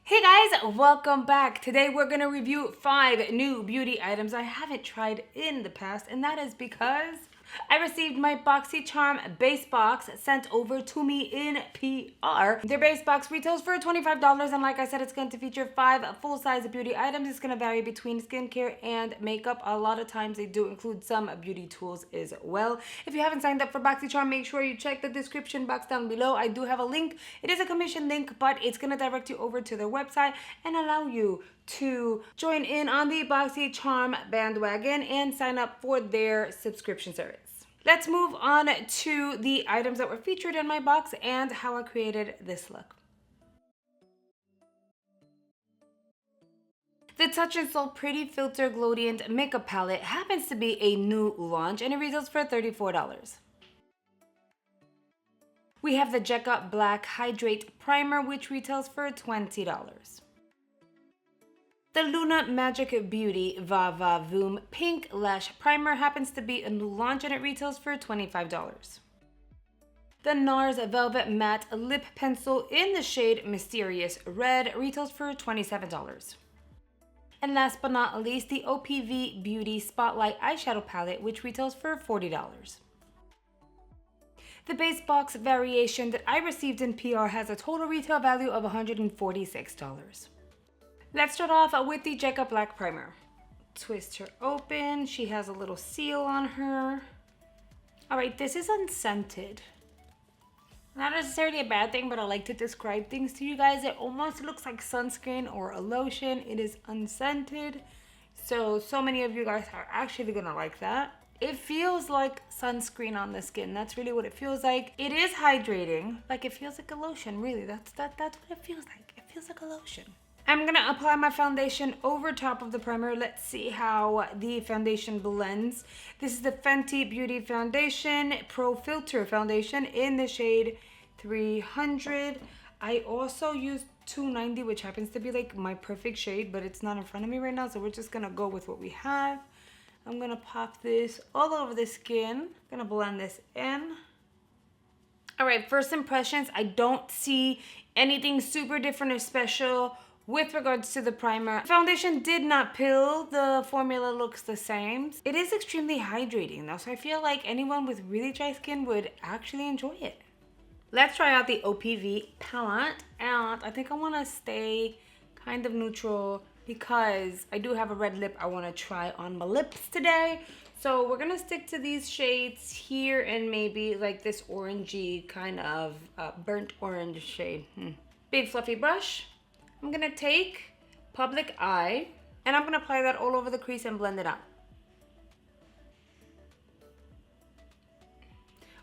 Hey guys, welcome back. Today we're going to review 5 new beauty items I haven't tried in the past, and that is because I received my Boxycharm base box sent over to me in PR. Their base box retails for $25, and like I said, it's going to feature 5 full-size beauty items. It's going to vary between skincare and makeup. A lot of times they do include some beauty tools as well. If you haven't signed up for Boxycharm, make sure you check the description box down below. I do have a link. It is a commission link, but it's going to direct you over to their website and allow you to join in on the Boxycharm bandwagon and sign up for their subscription service. Let's move on to the items that were featured in my box and how I created this look. The Touch and Soul Pretty Filter Glowdient Makeup Palette happens to be a new launch and it retails for $34. We have the Jekka Black Hydrate Primer, which retails for $20. The Luna Magic Beauty Va Va Voom Pink Lash Primer happens to be a new launch and it retails for $25. The NARS Velvet Matte Lip Pencil in the shade Mysterious Red retails for $27. And last but not least, the OPV Beauty Spotlight Eyeshadow Palette, which retails for $40. The base box variation that I received in PR has a total retail value of $146. Let's start off with the Jekka Black Primer. Twist her open. She has a little seal on her. All right, this is unscented. Not necessarily a bad thing, but I like to describe things to you guys. It almost looks like sunscreen or a lotion. It is unscented. So many of you guys are actually gonna like that. It feels like sunscreen on the skin. That's really what it feels like. It is hydrating. Like it feels like a lotion, really. That's what it feels like. It feels like a lotion. I'm gonna apply my foundation over top of the primer. Let's see how the foundation blends. This is the Fenty Beauty Foundation Pro Filter Foundation in the shade 300. I also used 290, which happens to be like my perfect shade, but it's not in front of me right now, so we're just gonna go with what we have. I'm gonna pop this all over the skin. I'm gonna blend this in. All right, first impressions, I don't see anything super different or special with regards to the primer. Foundation did not peel. The formula looks the same. It is extremely hydrating though, so I feel like anyone with really dry skin would actually enjoy it. Let's try out the OPV palette, and I think I want to stay kind of neutral because I do have a red lip I want to try on my lips today. So we're gonna stick to these shades here and maybe like this orangey kind of burnt orange shade. Big fluffy brush. I'm gonna take Public Eye and I'm gonna apply that all over the crease and blend it out.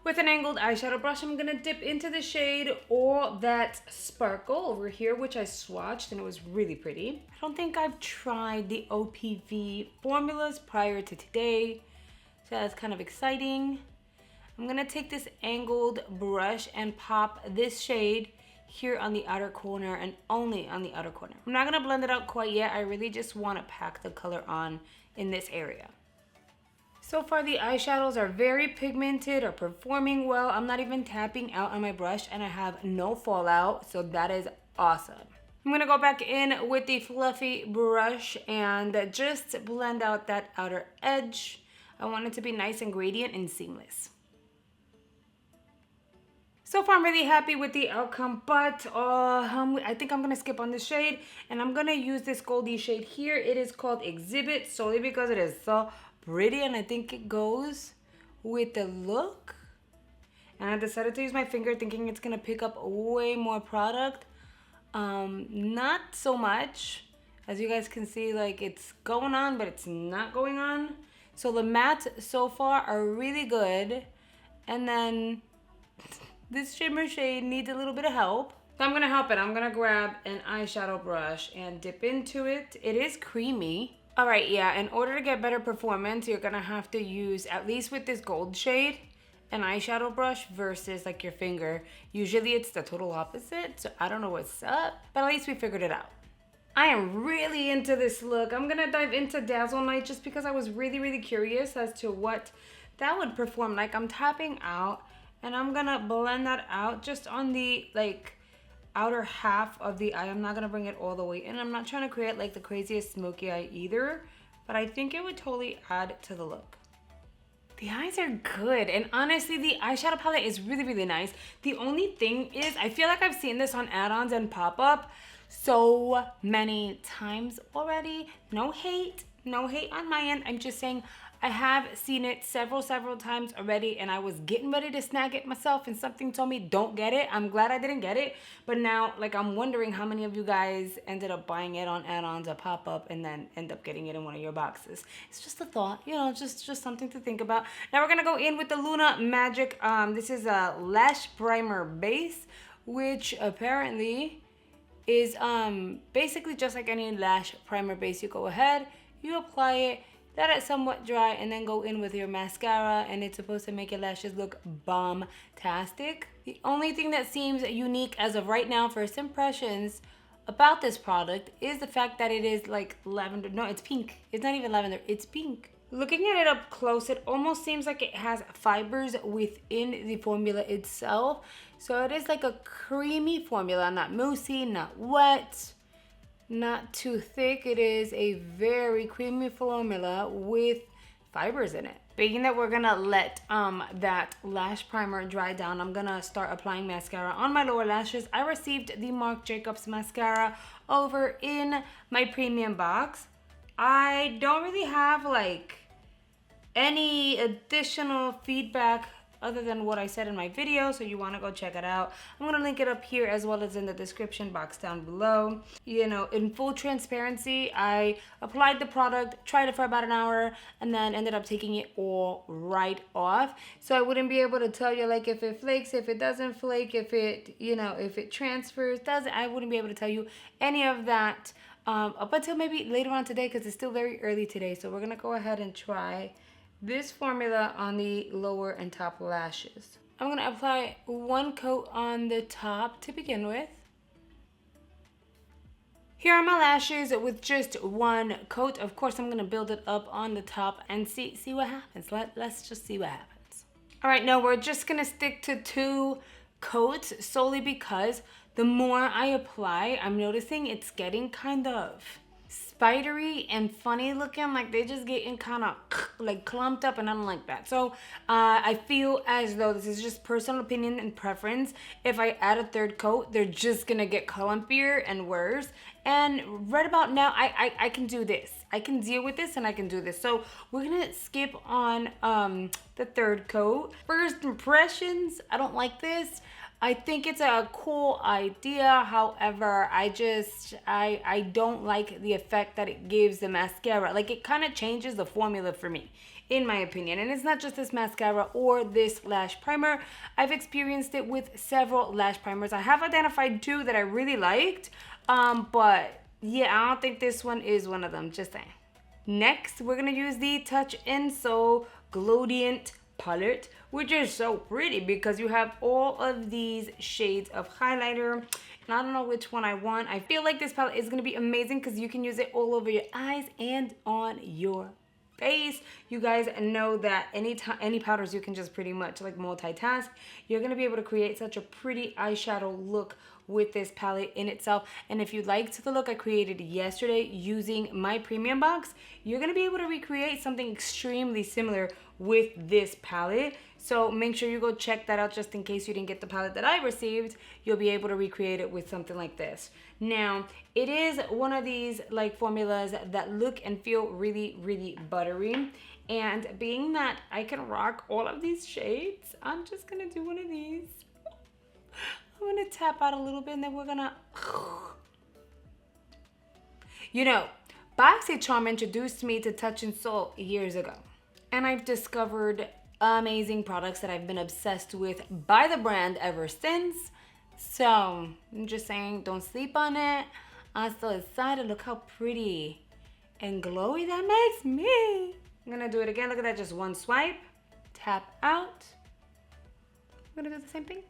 With an angled eyeshadow brush, I'm gonna dip into the shade All That Sparkle over here, which I swatched and it was really pretty. I don't think I've tried the OPV formulas prior to today, so that's kind of exciting. I'm gonna take this angled brush and pop this shade here on the outer corner and only on the outer corner. I'm not gonna blend it out quite yet. I really just wanna pack the color on in this area. So far the eyeshadows are very pigmented, are performing well. I'm not even tapping out on my brush and I have no fallout, so that is awesome. I'm gonna go back in with the fluffy brush and just blend out that outer edge. I want it to be nice and gradient and seamless. So far, I'm really happy with the outcome, but I think I'm gonna skip on this shade and I'm gonna use this goldy shade here. It is called Exhibit solely because it is so pretty and I think it goes with the look. And I decided to use my finger thinking it's gonna pick up way more product. Not so much. As you guys can see, like it's going on, but it's not going on. So the mattes so far are really good. And then this shimmer shade needs a little bit of help. So I'm gonna help it. I'm gonna grab an eyeshadow brush and dip into it. It is creamy. All right, yeah, in order to get better performance, you're gonna have to use, at least with this gold shade, an eyeshadow brush versus like your finger. Usually it's the total opposite, so I don't know what's up, but at least we figured it out. I am really into this look. I'm gonna dive into Dazzle Night just because I was really curious as to what that would perform like. I'm tapping out and I'm gonna blend that out just on the like outer half of the eye. I'm not gonna bring it all the way in. I'm not trying to create like the craziest smoky eye either, but I think it would totally add to the look. The eyes are good, and honestly, the eyeshadow palette is really, really nice. The only thing is, I feel like I've seen this on add-ons and pop-up so many times already. No hate on my end. I'm just saying I have seen it several times already, and I was getting ready to snag it myself, and something told me don't get it. I'm glad I didn't get it, but now like I'm wondering how many of you guys ended up buying it on add-ons or pop-up and then end up getting it in one of your boxes. It's just a thought, you know, just something to think about. Now we're gonna go in with the Luna Magic. This is a lash primer base, which apparently is basically just like any lash primer base. You go ahead, you apply it, let it somewhat dry, and then go in with your mascara, and it's supposed to make your lashes look bomb-tastic. The only thing that seems unique as of right now, first impressions, about this product is the fact that it is like lavender. No, it's pink. It's not even lavender, it's pink. Looking at it up close, it almost seems like it has fibers within the formula itself. So it is like a creamy formula, not moussey, not wet, not too thick. It is a very creamy formula with fibers in it. Being that we're gonna let that lash primer dry down, I'm gonna start applying mascara on my lower lashes. I received the Marc Jacobs mascara over in my premium box. I don't really have like any additional feedback other than what I said in my video, so you want to go check it out. I'm gonna link it up here as well as in the description box down below. You know, in full transparency, I applied the product, tried it for about an hour, and then ended up taking it all right off. So I wouldn't be able to tell you like if it flakes, if it doesn't flake, if it, you know, if it transfers, doesn't. I wouldn't be able to tell you any of that up until maybe later on today, because it's still very early today. So we're gonna go ahead and try this formula on the lower and top lashes. I'm gonna apply one coat on the top to begin with. Here are my lashes with just one coat. Of course, I'm gonna build it up on the top and see what happens. Let's just see what happens. All right, now we're just gonna stick to 2 coats solely because the more I apply, I'm noticing it's getting kind of spidery and funny looking, like they just getting kind of like clumped up, and I don't like that. So I feel as though, this is just personal opinion and preference, if I add a 3rd coat, they're just gonna get clumpier and worse. And right about now, I can do this. I can deal with this, and I can do this. So we're gonna skip on the 3rd coat. First impressions, I don't like this. I think it's a cool idea. However, I don't like the effect that it gives the mascara. Like, it kind of changes the formula for me, in my opinion. And it's not just this mascara or this lash primer. I've experienced it with several lash primers. I have identified 2 that I really liked. But yeah, I don't think this one is one of them, just saying. Next, we're gonna use the Touch In So Glowdient palette, which is so pretty because you have all of these shades of highlighter, and I don't know which one I want. I feel like this palette is going to be amazing because you can use it all over your eyes and on your face. You guys know that any powders you can just pretty much like multitask. You're going to be able to create such a pretty eyeshadow look with this palette in itself. And if you liked the look I created yesterday using my premium box, you're going to be able to recreate something extremely similar with this palette. So make sure you go check that out, just in case you didn't get the palette that I received. You'll be able to recreate it with something like this. Now, it is one of these like formulas that look and feel really, really buttery. And being that I can rock all of these shades, I'm just gonna do one of these. I'm gonna tap out a little bit, and then we're gonna, you know, Boxycharm introduced me to Touch In So years ago. And I've discovered amazing products that I've been obsessed with by the brand ever since. So I'm just saying, don't sleep on it. I'm so excited. Look how pretty and glowy that makes me. I'm gonna do it again. Look at that, just one swipe, tap out. I'm gonna do the same thing.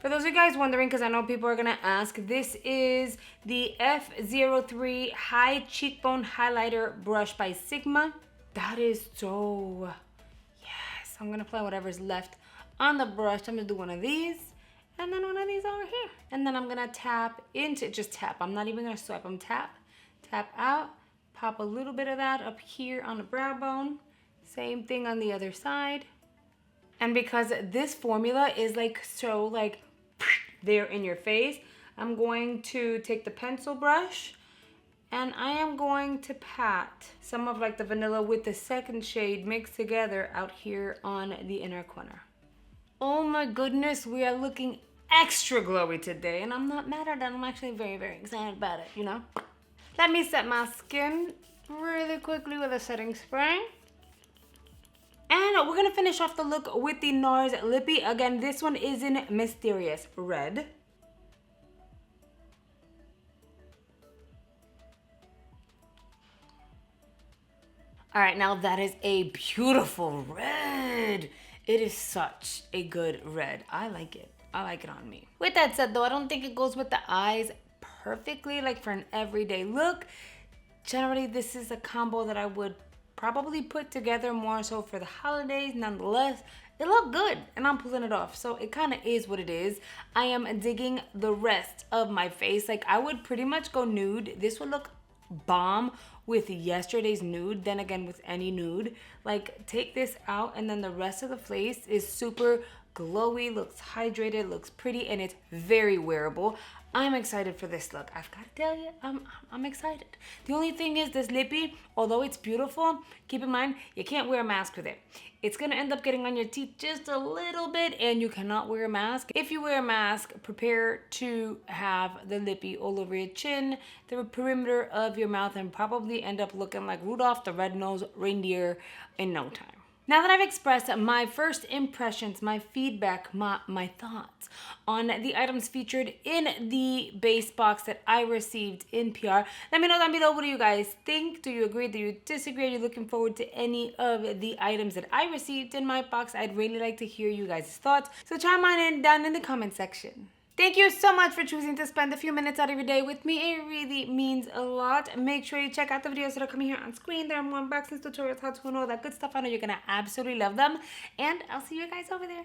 For those of you guys wondering, because I know people are gonna ask, this is the F03 High Cheekbone Highlighter Brush by Sigma. That is so, yes. I'm gonna apply whatever's left on the brush. I'm gonna do one of these, and then one of these over here. And then I'm gonna tap into, just tap. I'm not even gonna swipe, I'm tap out, pop a little bit of that up here on the brow bone. Same thing on the other side. And because this formula is like so like there in your face, I'm going to take the pencil brush and I am going to pat some of like the vanilla with the second shade mixed together out here on the inner corner. Oh my goodness, we are looking extra glowy today, and I'm not mad at that. I'm actually very, very excited about it, you know? Let me set my skin really quickly with a setting spray. And we're gonna finish off the look with the NARS Lippy. Again, this one is in Mysterious Red. All right, now that is a beautiful red. It is such a good red. I like it. I like it on me. With that said though, I don't think it goes with the eyes perfectly, like for an everyday look. Generally, this is a combo that I would probably put together more so for the holidays. Nonetheless, it looked good and I'm pulling it off. So it kind of is what it is. I am digging the rest of my face. Like I would pretty much go nude. This would look bomb with yesterday's nude. Then again, with any nude, like take this out and then the rest of the face is super glowy, looks hydrated, looks pretty, and it's very wearable. I'm excited for this look. I've got to tell you, I'm excited. The only thing is this lippy, although it's beautiful, keep in mind, you can't wear a mask with it. It's gonna end up getting on your teeth just a little bit and you cannot wear a mask. If you wear a mask, prepare to have the lippy all over your chin, the perimeter of your mouth, and probably end up looking like Rudolph the Red-Nosed Reindeer in no time. Now that I've expressed my first impressions, my feedback, my thoughts on the items featured in the base box that I received in PR, let me know down below, what do you guys think? Do you agree? Do you disagree? Are you looking forward to any of the items that I received in my box? I'd really like to hear you guys' thoughts, so chime on in down in the comment section. Thank you so much for choosing to spend a few minutes out of your day with me. It really means a lot. Make sure you check out the videos that are coming here on screen. There are more unboxings, tutorials, how to, and all that good stuff. I know you're going to absolutely love them. And I'll see you guys over there.